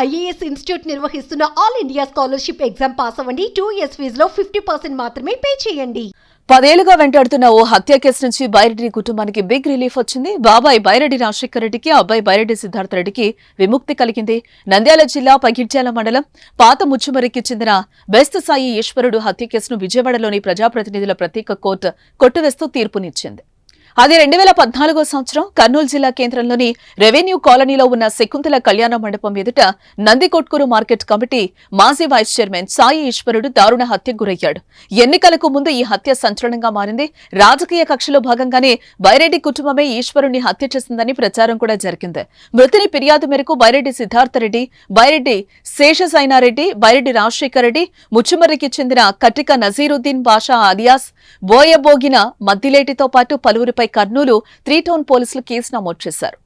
IAS institute నిర్వహిస్తున్న all India scholarship exam pass అవ్వండి. 2 years ఫీజులో 50% మాత్రమే పే చేయండి. 10 ఏళ్లుగా వెంటాడుతున్న ఓ హత్య కేసు నుంచి బైరెడ్డి కుటుంబానికి బిగ్ రిలీఫ్ వచ్చింది. బాబాయ్ బైరెడ్డి రాజశేఖర రెడ్డికి, అబ్బాయి బైరెడ్డి సిద్ధార్థ రెడ్డికి విముక్తి కలిగింది. నంద్యాల జిల్లా పగిడ్యాల మండలం పాత ముచ్చుమరికి చెందిన బెస్ట్ సాయి ఈశ్వరుడు హత్య కేసును విజయవాడలోని ప్రజాప్రతినిధుల ప్రత్యేక కోర్టు కొట్టివేస్తూ తీర్పునిచ్చింది. అది 2014 సంవత్సరం కర్నూలు జిల్లా కేంద్రంలోని రెవెన్యూ కాలనీలో ఉన్న శకుంతల కళ్యాణ మండపం ఎదుట నందికొట్కూరు మార్కెట్ కమిటీ మాజీ వైస్ చైర్మన్ సాయి ఈశ్వరుడు దారుణ హత్యకు గురయ్యాడు. ఎన్నికలకు ముందు ఈ హత్య సంచలనంగా మారింది. రాజకీయ కక్షలో భాగంగానే బైరెడ్డి కుటుంబమే ఈశ్వరుణ్ణి హత్య చేసిందని ప్రచారం కూడా జరిగింది. మృతుని ఫిర్యాదు మేరకు బైరెడ్డి సిద్ధార్థ రెడ్డి, బైరెడ్డి శేషసైనారెడ్డి, బైరెడ్డి రాజశేఖర రెడ్డి, ముచ్చుమర్రికి చెందిన కట్టిక నజీరుద్దీన్ బాషా అలియాస్ బోయబోగిన మద్దిలేటితో పాటు పలువురిపై కర్నూలు 3 టౌన్ పోలీసులు కేసు నమోదు చేశారు.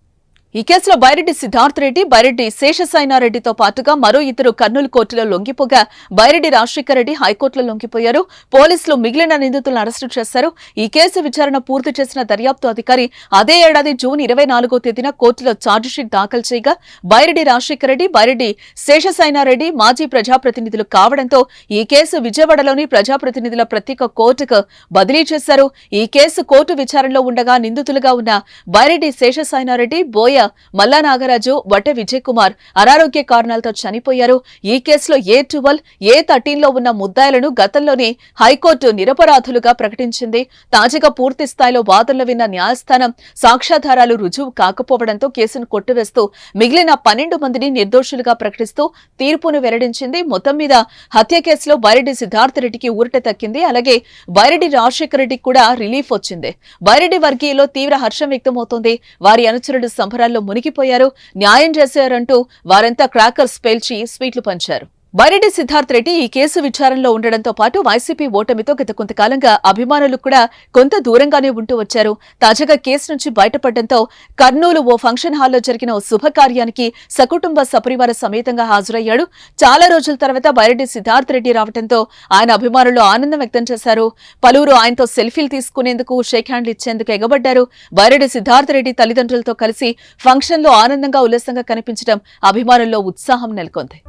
ఈ కేసులో బైరెడ్డి సిద్ధార్థ రెడ్డి, బైరెడ్డి శేషసైనారెడ్డితో పాటుగా మరో ఇద్దరు కర్నూలు కోర్టులో లొంగిపోగా బైరెడ్డి రాజశేఖర రెడ్డి హైకోర్టులో లొంగిపోయారు. పోలీసులు మిగిలిన నిందితులను అరెస్టు చేశారు. ఈ కేసు విచారణ పూర్తి చేసిన దర్యాప్తు అధికారి అదే ఏడాది జూన్ 24వ తేదీన కోర్టులో ఛార్జిషీట్ దాఖలు చేయగా బైరెడ్డి రాజశేఖర రెడ్డి, బైరెడ్డి శేషసైనారెడ్డి మాజీ ప్రజాప్రతినిధులు కావడంతో ఈ కేసు విజయవాడలోని ప్రజాప్రతినిధుల ప్రత్యేక కోర్టుకు బదిలీ చేశారు. ఈ కేసు కోర్టు విచారణలో ఉండగా నిందితులుగా ఉన్న బైరెడ్డి శేషసైనారెడ్డి, బోయ మల్లా నాగరాజు, వట్ట విజయ్ కుమార్ అనారోగ్య కారణాలతో చనిపోయారు. ఈ కేసులో A12, A13లో ఉన్న ముద్దాయిలను గతంలోనే హైకోర్టు నిరపరాధులుగా ప్రకటించింది. తాజాగా పూర్తి స్థాయిలో వాదనలు విన్న న్యాయస్థానం సాక్ష్యాధారాలు రుజువు కాకపోవడంతో కేసును కొట్టివేస్తూ మిగిలిన 12 మందిని నిర్దోషులుగా ప్రకటిస్తూ తీర్పును వెల్లడించింది. మొత్తం మీద హత్య కేసులో బైరెడ్డి సిద్ధార్థ రెడ్డికి ఊరట తక్కింది. అలాగే బైరెడ్డి రాజశేఖర రెడ్డికి కూడా రిలీఫ్ వచ్చింది. బైరెడ్డి వర్గీయులో తీవ్ర హర్షం వ్యక్తమవుతోంది. వారి అనుచరుడు సంబరాల్లో మునిగిపోయారు. న్యాయం చేశారంటూ వారంతా క్రాకర్స్ పేల్చి స్వీట్లు పంచారు. బైరెడ్డి సిద్ధార్థ రెడ్డి ఈ కేసు విచారణలో ఉండడంతో పాటు వైసీపీ ఓటమితో గత కొంతకాలంగా అభిమానులు కూడా కొంత దూరంగానే ఉంటూ వచ్చారు. తాజాగా కేసు నుంచి బయటపడడంతో కర్నూలు ఓ ఫంక్షన్ హాల్లో జరిగిన ఓ శుభకార్యానికి సకుటుంబ సపరివార సమేతంగా హాజరయ్యాడు. చాలా రోజుల తర్వాత బైరెడ్డి సిద్ధార్థ రెడ్డి రావడంతో ఆయన అభిమానులు ఆనందం వ్యక్తం చేశారు. పలువురు ఆయనతో సెల్ఫీలు తీసుకునేందుకు, షేక్ హ్యాండ్లు ఇచ్చేందుకు ఎగబడ్డారు. బైరెడ్డి సిద్ధార్థ రెడ్డి తల్లిదండ్రులతో కలిసి ఫంక్షన్లో ఆనందంగా ఉల్లాసంగా కనిపించడం అభిమానుల్లో ఉత్సాహం నెలకొంది.